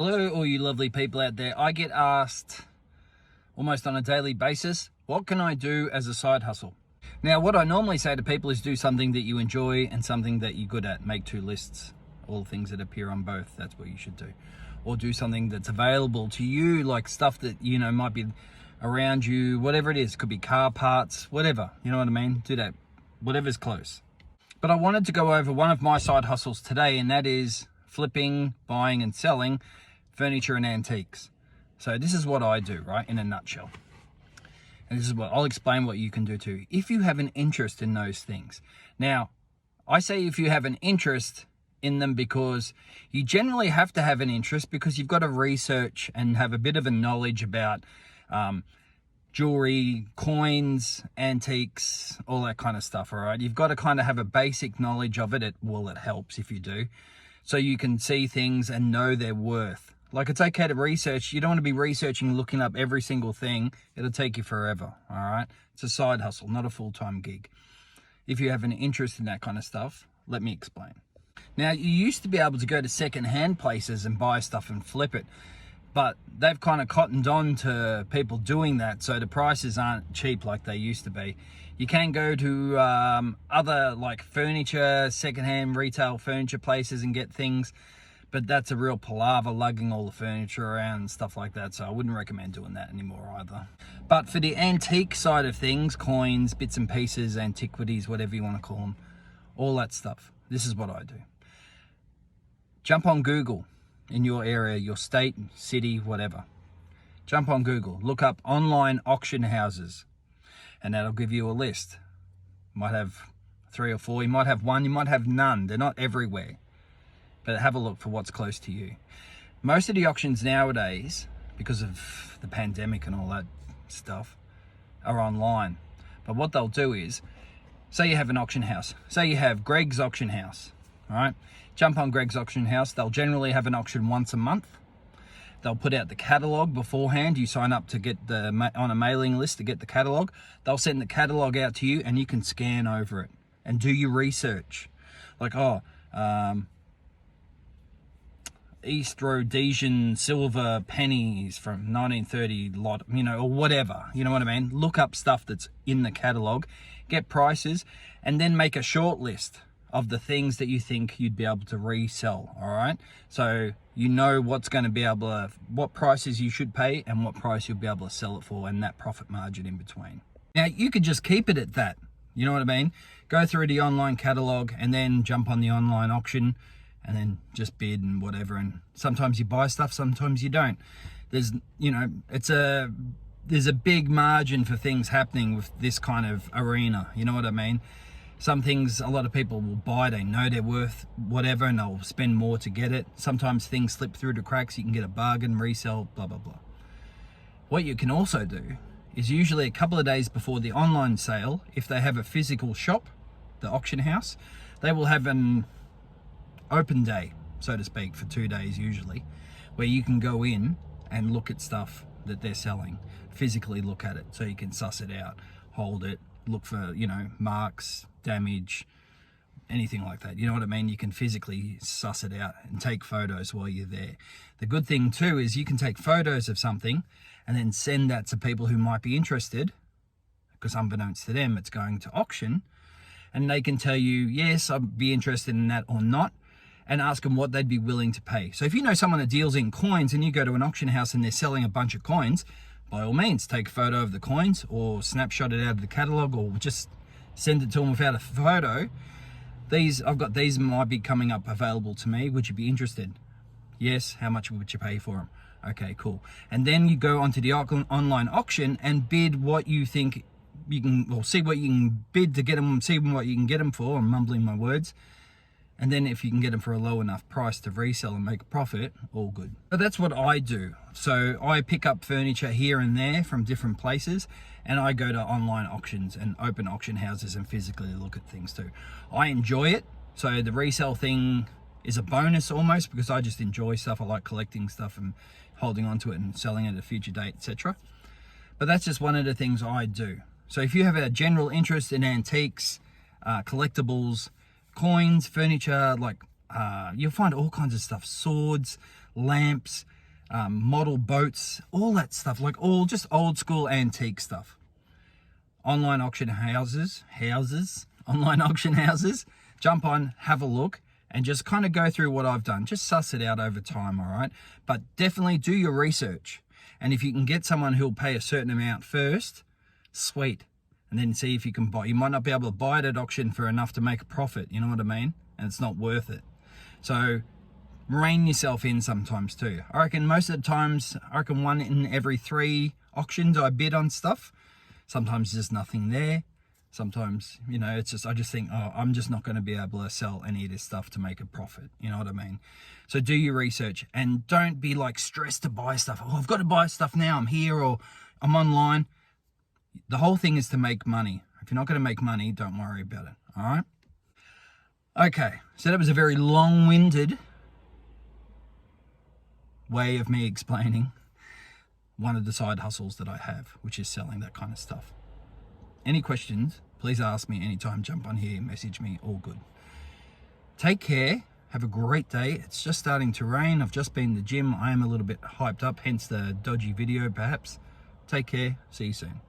Hello, all you lovely people out there. I get asked almost on a daily basis, what can I do as a side hustle? Now, what I normally say to people is do something that you enjoy and something that you're good at. Make two lists, all things that appear on both. That's what you should do. Or do something that's available to you, like stuff that, might be around you, whatever it is. Could be car parts, whatever. You know what I mean? Do that, whatever's close. But I wanted to go over one of my side hustles today, and that is flipping, buying and selling furniture and antiques. So this is what I do, right, in a nutshell. And this is what I'll explain what you can do too, if you have an interest in those things. Now, I say if you have an interest in them because you generally have to have an interest because you've got to research and have a bit of a knowledge about jewelry, coins, antiques, all that kind of stuff, all right? You've got to kind of have a basic knowledge of it. It helps if you do. So you can see things and know their worth. Like, it's okay to research. You don't want to be researching, looking up every single thing. It'll take you forever, all right? It's a side hustle, not a full-time gig. If you have an interest in that kind of stuff, let me explain. Now, you used to be able to go to second-hand places and buy stuff and flip it, but they've kind of cottoned on to people doing that, so the prices aren't cheap like they used to be. You can go to other, like, furniture, second-hand retail furniture places and get things, but that's a real palaver, lugging all the furniture around and stuff like that, so I wouldn't recommend doing that anymore either. But for the antique side of things, coins, bits and pieces, antiquities, whatever you want to call them, all that stuff, this is what I do. Jump on Google in your area, your state, city, whatever. Jump on Google, look up online auction houses, and that'll give you a list. You might have 3 or 4, you might have 1, you might have none. They're not everywhere. But have a look for what's close to you. Most of the auctions nowadays, because of the pandemic and all that stuff, are online. But what they'll do is, say you have an auction house. Say you have Greg's Auction House, all right? Jump on Greg's Auction House. They'll generally have an auction once a month. They'll put out the catalog beforehand. You sign up to get on a mailing list to get the catalog. They'll send the catalog out to you and you can scan over it and do your research. Like, East Rhodesian silver pennies from 1930 lot, or whatever, you know what I mean? Look up stuff that's in the catalog, get prices, and then make a short list of the things that you think you'd be able to resell, all right? So you know what's going to be able to, what prices you should pay and what price you'll be able to sell it for, and that profit margin in between. Now, you could just keep it at that, you know what I mean? Go through the online catalog and then jump on the online auction and then just bid and whatever, and sometimes you buy stuff, sometimes you don't. There's a big margin for things happening with this kind of arena, you know what I mean? Some things a lot of people will buy, they know they're worth whatever, and they'll spend more to get it. Sometimes things slip through the cracks, you can get a bargain, resell, blah, blah, blah. What you can also do is usually a couple of days before the online sale, if they have a physical shop, the auction house, they will have an open day, so to speak, for 2 days usually, where you can go in and look at stuff that they're selling, physically look at it, so you can suss it out, hold it, look for, marks, damage, anything like that. You know what I mean? You can physically suss it out and take photos while you're there. The good thing too is you can take photos of something and then send that to people who might be interested, because unbeknownst to them, it's going to auction, and they can tell you, yes, I'd be interested in that or not, and ask them what they'd be willing to pay. So if you know someone that deals in coins and you go to an auction house and they're selling a bunch of coins, by all means, take a photo of the coins or snapshot it out of the catalog, or just send it to them without a photo. I've got these might be coming up available to me. Would you be interested? Yes. How much would you pay for them? Okay, cool. And then you go onto the online auction and bid what you think you can, or see what you can bid to get them, see what you can get them for. I'm mumbling my words. And then if you can get them for a low enough price to resell and make a profit, all good. But that's what I do. So I pick up furniture here and there from different places, and I go to online auctions and open auction houses and physically look at things too. I enjoy it. So the resale thing is a bonus almost, because I just enjoy stuff. I like collecting stuff and holding on to it and selling it at a future date, etc. But that's just one of the things I do. So if you have a general interest in antiques, collectibles, coins, furniture, like you'll find all kinds of stuff, swords, lamps, model boats, all that stuff, like all just old school antique stuff. Online auction houses, online auction houses, jump on, have a look, and just kind of go through what I've done. Just suss it out over time, all right? But definitely do your research. And if you can get someone who'll pay a certain amount first, sweet. And then see if you can buy. You might not be able to buy it at auction for enough to make a profit, you know what I mean? And it's not worth it. So rein yourself in sometimes too. I reckon most of the times, I reckon 1 in every 3 auctions I bid on stuff. Sometimes there's nothing there. Sometimes, you know, it's just, I just think, oh, I'm just not going to be able to sell any of this stuff to make a profit. You know what I mean? So do your research and don't be like stressed to buy stuff. Oh, I've got to buy stuff now. I'm here or I'm online. The whole thing is to make money. If you're not going to make money, don't worry about it. All right? Okay. So that was a very long-winded way of me explaining one of the side hustles that I have, which is selling that kind of stuff. Any questions, please ask me anytime. Jump on here, message me, all good. Take care. Have a great day. It's just starting to rain. I've just been to the gym. I am a little bit hyped up, hence the dodgy video perhaps. Take care. See you soon.